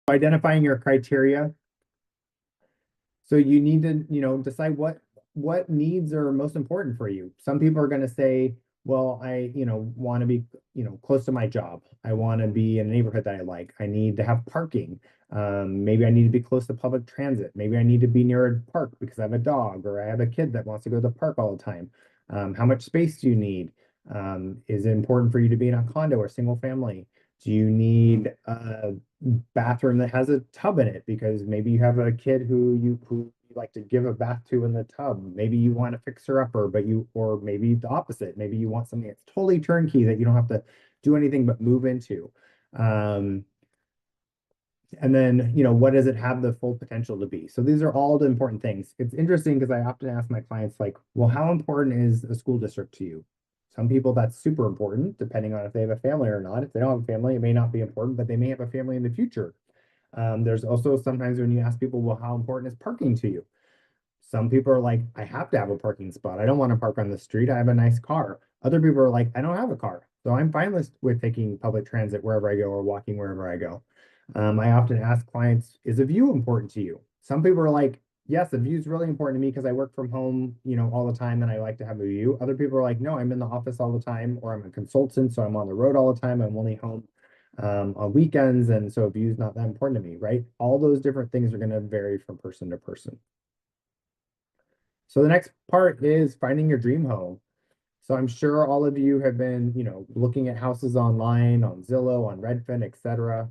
Identifying your criteria. So you need to, decide what needs are most important for you. Some people are going to say, well, I, want to be, close to my job. I want to be in a neighborhood that I like. I need to have parking. Maybe I need to be close to public transit. Maybe I need to be near a park because I have a dog or I have a kid that wants to go to the park all the time. How much space do you need? Is it important for you to be in a condo or single family? Do you need a bathroom that has a tub in it because maybe you have a kid who you like to give a bath to in the tub? Maybe you want to fix her upper, or maybe the opposite. Maybe you want something that's totally turnkey that you don't have to do anything but move into. Um, and then, what does it have the full potential to be? So these are all the important things. It's interesting because I often ask my clients, like, well, how important is a school district to you? Some people that's super important, depending on if they have a family or not. If they don't have a family, it may not be important, but they may have a family in the future. There's also sometimes when you ask people, well, how important is parking to you? Some people are like, I have to have a parking spot. I don't want to park on the street. I have a nice car. Other people are like, I don't have a car. So I'm fine with taking public transit wherever I go or walking wherever I go. I often ask clients, is a view important to you? Some people are like, yes, the view is really important to me because I work from home, all the time and I like to have a view. Other people are like, no, I'm in the office all the time, or I'm a consultant, so I'm on the road all the time. I'm only home on weekends, and so a view is not that important to me, right? All those different things are going to vary from person to person. So the next part is finding your dream home. So I'm sure all of you have been, looking at houses online, on Zillow, on Redfin, etc.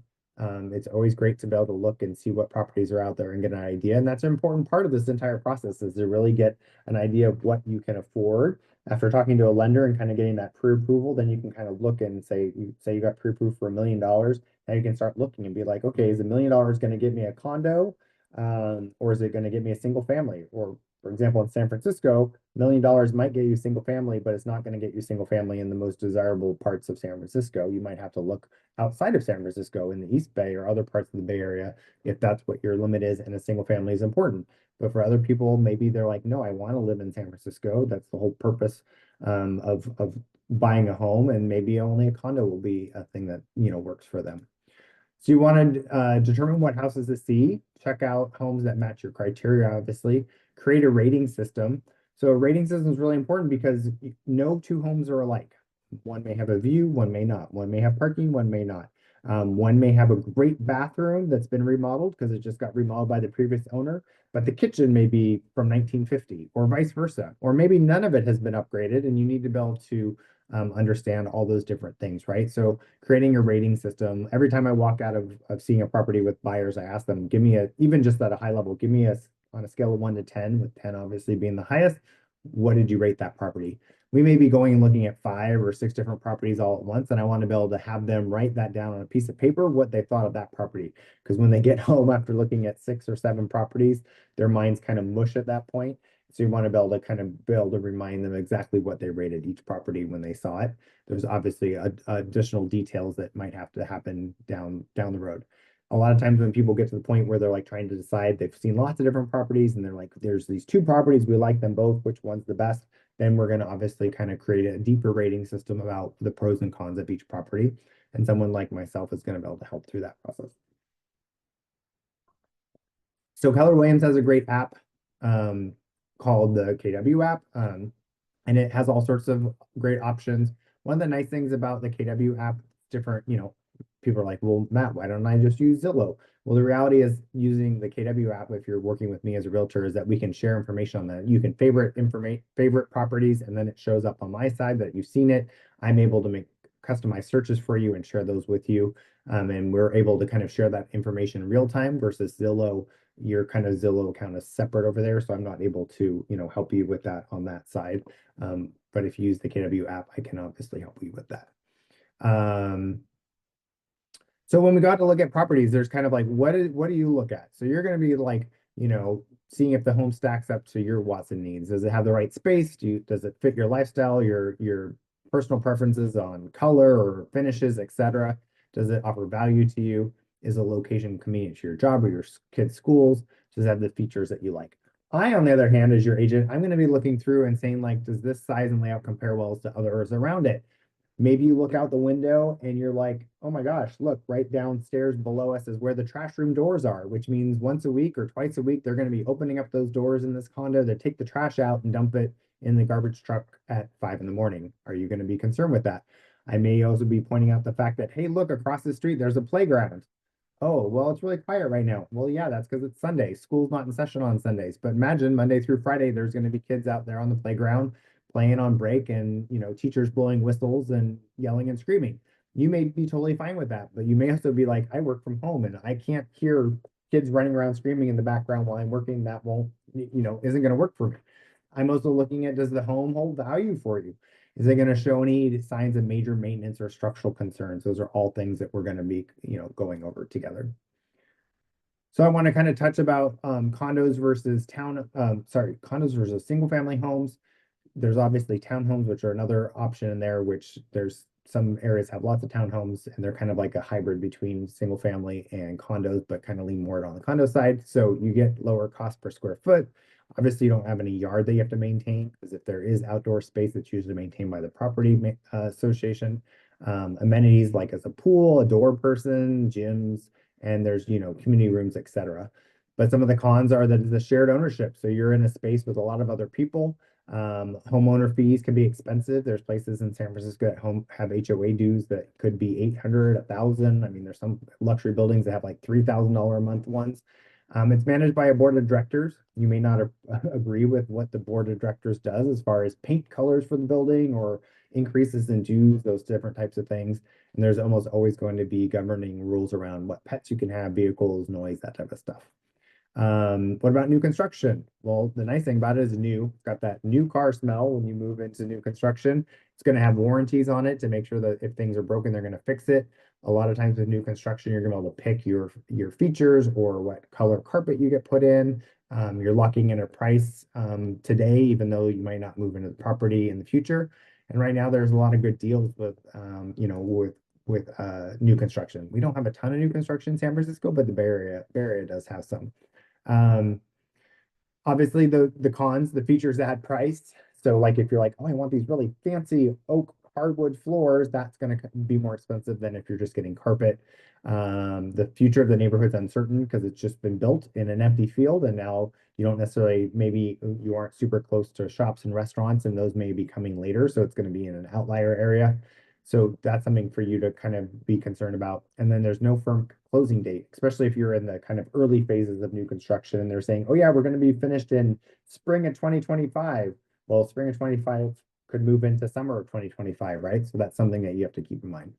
It's always great to be able to look and see what properties are out there and get an idea. And that's an important part of this entire process, is to really get an idea of what you can afford. After talking to a lender and kind of getting that pre-approval, then you can kind of look and say you got pre-approved for $1 million. Now you can start looking and be like, okay, is $1 million going to get me a condo? Or is it going to get me a single family? Or for example, in San Francisco, $1 million might get you single family, but it's not going to get you single family in the most desirable parts of San Francisco. You might have to look outside of San Francisco in the East Bay or other parts of the Bay Area if that's what your limit is and a single family is important. But for other people, maybe they're like, no, I want to live in San Francisco. That's the whole purpose of buying a home, and maybe only a condo will be a thing that works for them. So you want to determine what houses to see, check out homes that match your criteria, obviously, create a rating system. So a rating system is really important because no two homes are alike. One may have a view, one may not. One may have parking, one may not. One may have a great bathroom that's been remodeled because it just got remodeled by the previous owner, but the kitchen may be from 1950 or vice versa. Or maybe none of it has been upgraded and you need to be able to understand all those different things, right? So creating a rating system. Every time I walk out of seeing a property with buyers, I ask them, give me even just at a high level, give me on a scale of 1 to 10, with 10 obviously being the highest, what did you rate that property? We may be going and looking at 5 or 6 different properties all at once, and I want to be able to have them write that down on a piece of paper, what they thought of that property. Because when they get home after looking at 6 or 7 properties, their minds kind of mush at that point. So you want to be able to kind of remind them exactly what they rated each property when they saw it. There's obviously additional details that might have to happen down the road. A lot of times when people get to the point where they're like trying to decide, they've seen lots of different properties and they're like, there's these 2 properties, we like them both, which one's the best? Then we're going to obviously kind of create a deeper rating system about the pros and cons of each property. And someone like myself is going to be able to help through that process. So Keller Williams has a great app called the KW app, and it has all sorts of great options. One of the nice things about the KW app, different, people are like, well, Matt, why don't I just use Zillow? Well, the reality is using the KW app, if you're working with me as a realtor, is that we can share information on that. You can favorite properties, and then it shows up on my side that you've seen it. I'm able to make customized searches for you and share those with you. And we're able to kind of share that information in real time versus Zillow. Your kind of Zillow account is separate over there, so I'm not able to, help you with that on that side. But if you use the KW app, I can obviously help you with that. So when we got to look at properties, there's kind of like, what do you look at? So you're going to be like, seeing if the home stacks up to your wants and needs. Does it have the right space? Does it fit your lifestyle, your personal preferences on color or finishes, etc.? Does it offer value to you? Is the location convenient to your job or your kids' schools? Does it have the features that you like? I, on the other hand, as your agent, I'm going to be looking through and saying, like, does this size and layout compare well to others around it? Maybe you look out the window and you're like, oh my gosh, look, right downstairs below us is where the trash room doors are, which means once a week or twice a week, they're going to be opening up those doors in this condo to take the trash out and dump it in the garbage truck at 5 in the morning. Are you going to be concerned with that? I may also be pointing out the fact that, hey, look, across the street, there's a playground. Oh, well, it's really quiet right now. Well, yeah, that's because it's Sunday. School's not in session on Sundays. But imagine Monday through Friday, there's going to be kids out there on the playground playing on break and, teachers blowing whistles and yelling and screaming. You may be totally fine with that, but you may also be like, I work from home and I can't hear kids running around screaming in the background while I'm working. That won't, isn't going to work for me. I'm also looking at, does the home hold value for you? Is it going to show any signs of major maintenance or structural concerns? Those are all things that we're going to be, going over together. So I want to kind of touch about condos versus condos versus single family homes. There's obviously townhomes, which are another option in there, which there's some areas have lots of townhomes and they're kind of like a hybrid between single family and condos, but kind of lean more on the condo side. So you get lower cost per square foot. Obviously, you don't have any yard that you have to maintain because if there is outdoor space, it's usually maintained by the property association. Amenities like as a pool, a door person, gyms, and there's, community rooms, etc. But some of the cons are that it's a shared ownership. So you're in a space with a lot of other people. Homeowner fees can be expensive. There's places in San Francisco that have HOA dues that could be 800, 1,000. I mean, there's some luxury buildings that have like $3,000 a month ones. It's managed by a board of directors. You may not agree with what the board of directors does as far as paint colors for the building or increases in dues, those different types of things. And there's almost always going to be governing rules around what pets you can have, vehicles, noise, that type of stuff. What about new construction? Well, the nice thing about it is new. It's got that new car smell when you move into new construction. It's going to have warranties on it to make sure that if things are broken, they're going to fix it. A lot of times with new construction, you're going to be able to pick your features or what color carpet you get put in. You're locking in a price today, even though you might not move into the property in the future. And right now, there's a lot of good deals with new construction. We don't have a ton of new construction in San Francisco, but the Bay Area does have some. Um, Obviously the cons, the features add price. So like if you're like, oh, I want these really fancy oak hardwood floors, that's going to be more expensive than if you're just getting carpet. The future of the neighborhood's uncertain because it's just been built in an empty field, and now you don't necessarily, maybe you aren't super close to shops and restaurants, and those may be coming later. So it's going to be in an outlier area. So that's something for you to kind of be concerned about. And then there's no firm closing date, especially if you're in the kind of early phases of new construction and they're saying, oh yeah, we're going to be finished in spring of 2025. Well, spring of 25 could move into summer of 2025, right? So that's something that you have to keep in mind.